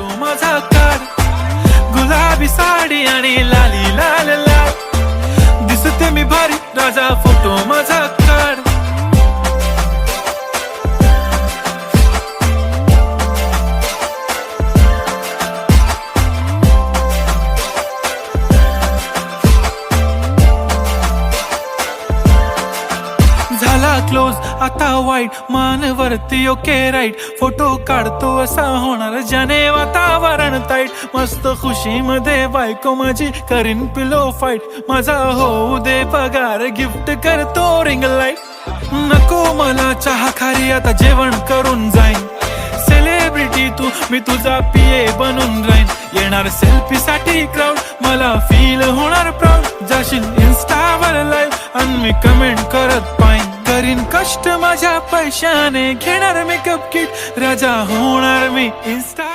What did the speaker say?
Photo माझा काढ, गुलाबी साडी आणि लाली लाल लाल दिसते मी भारी, राजा फोटो माझा काढ. झाला क्लोज आता वाईट, मान वरती ओके राईट, फोटो काढतो असा होणार ज्याने वातावरण ताईट. मस्त खुशी मध्ये बायको माझी करीन पिलो फाईट, माझा होऊ दे पगार गिफ्ट करतो रिंग लाईट. नको मला चहा खारी आता जेवण करून जाईन, सेलिब्रिटी तू मी तुझा पिये बनून राहीन. येणार सेल्फी साठी क्राऊड, मला फील होणार प्राऊड. जाशील इन्स्टावर लाईव्ह आणि मी कमेंट करत पाईन. करीन कष्ट माझ्या पैशाने, घेणार मेकअप किट, राजा होणार मी इन्स्टा.